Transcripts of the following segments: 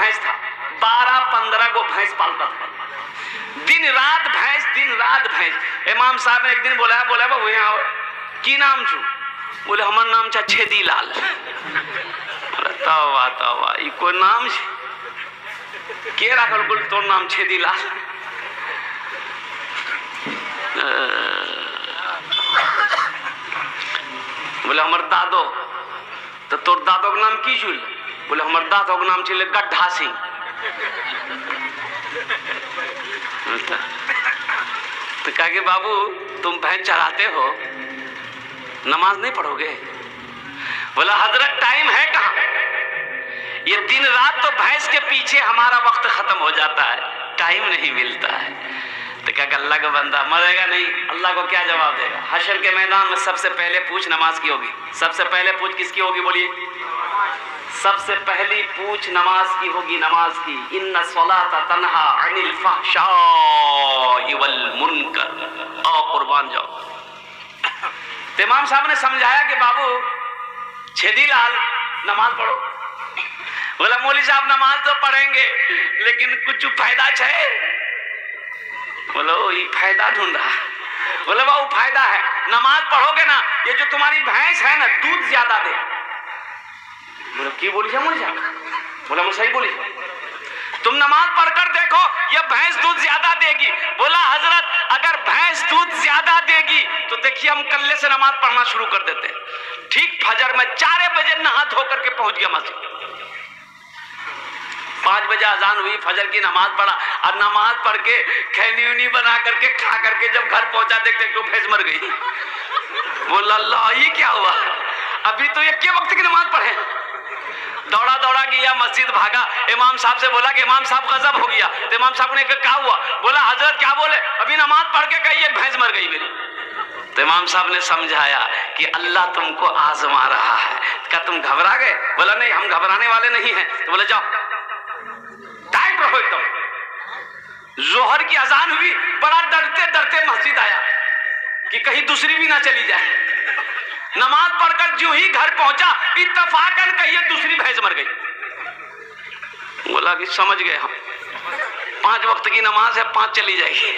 भैंस था, 12-15 को भैंस पालता था, दिन रात भैंस। इमाम साहब ने एक दिन बोला बाबू यहाँ आओ, की नाम छू? बोले हमार नाम छा छेदी लाल। तवा तवा ई कोई नाम छे के राखल? बोल तोर नाम छेदी लाल। बोले हमार दादो, तो तोर दादो के नाम की छुल? बोले हमार दादो के नाम छे गड्ढा सिंह। तो कहा कि बाबू तुम भैंस चराते हो, नमाज नहीं पढ़ोगे? बोला हजरत टाइम है कहाँ, ये दिन रात तो भैंस के पीछे हमारा वक्त खत्म हो जाता है, टाइम नहीं मिलता है। तो क्या अल्लाह का बंदा मरेगा नहीं, अल्लाह को क्या जवाब देगा? हशर के मैदान में सबसे पहले पूछ नमाज की होगी। सबसे पहले पूछ किसकी होगी? बोलिए। सबसे पहली पूछ नमाज की होगी, नमाज की। इन्ना सलाता तन्हा अनिल फहशाई वल मुनकर। आओ कुर्बान जाओ। तो इमाम साहब ने समझाया कि बाबू छेदी लाल नमाज पढ़ो। बोला मौली साहब नमाज तो पढ़ेंगे लेकिन कुछ फायदा है? बोलो ये फायदा ढूंढ रहा। बोले बाबू फायदा है, नमाज पढ़ोगे ना, ये जो तुम्हारी भैंस है ना दूध ज्यादा दे। बोले की बोली जा मौली साहब? बोला मैं सही बोली, तुम नमाज पढ़कर देखो ये भैंस दूध ज्यादा देगी। बोला हजरत अगर भैंस दूध ज्यादा देगी तो देखिए हम कल्ले से नमाज पढ़ना शुरू कर देते। ठीक फजर में 4 बजे नहा धो करके पहुंच गया मस्जिद। 5 बजे अजान हुई, फजर की नमाज पढ़ा और नमाज पढ़ के खैनी उनी बना करके खा करके जब घर पहुंचा देखते तो भैंस मर गई। बोला अल्लाह ये क्या हुआ, अभी तो ये क्या वक्त की नमाज पढ़े। दौड़ा गया मस्जिद, भागा, इमाम साहब से बोला कि इमाम साहब गजब हो गया। तो इमाम साहब ने कहा क्या हुआ? बोला हजरत क्या बोले? अभी नमाज पढ़ के कही भैंस मर गई मेरी। तो इमाम साहब ने समझाया कि अल्लाह तुमको आजमा रहा है। क्या तुम घबरा गए? बोला नहीं हम घबराने वाले नहीं हैं। तो बोले जाओ टाइट रहो एकदम। जोहर की अजान हुई, बड़ा डरते डरते मस्जिद आया कि कहीं दूसरी भी ना चली जाए। नमाज पढ़कर जो ही घर पहुंचा इत्तफाकन कहिए दूसरी भैंस मर गई। बोला कि समझ गए हम, 5 वक्त की नमाज है, 5 चली जाएगी।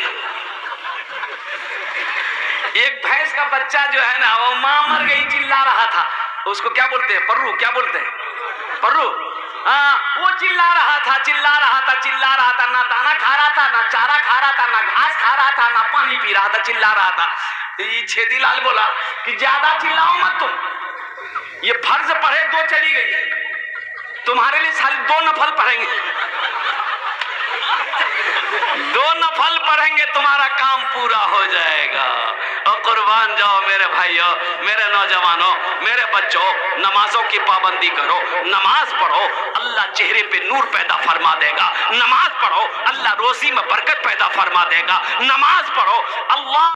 एक भैंस का बच्चा जो है ना वो मां मर गई चिल्ला रहा था, उसको क्या बोलते हैं? पर्रू। क्या बोलते हैं? पर्रू। हाँ वो चिल्ला रहा था, ना दाना खा रहा था, ना चारा खा रहा था, ना घास खा रहा था, ना पानी पी रहा था, चिल्ला रहा था। ये छेदी लाल बोला कि ज्यादा चिल्लाओ मत तुम, ये फर्ज पढ़े 2 चली गई, तुम्हारे लिए सारी 2 नफल पढ़ेंगे, 2 नफल पढ़ेंगे, तुम्हारा काम पूरा हो जाएगा। और कुर्बान जाओ मेरे भाइयों, मेरे नौजवानों, मेरे बच्चों, नमाजों की पाबंदी करो, नमाज पढ़ो, अल्लाह चेहरे पे नूर पैदा फरमा देगा। नमाज पढ़ो, अल्लाह रोजी में बरकत पैदा फरमा देगा। नमाज पढ़ो, अल्लाह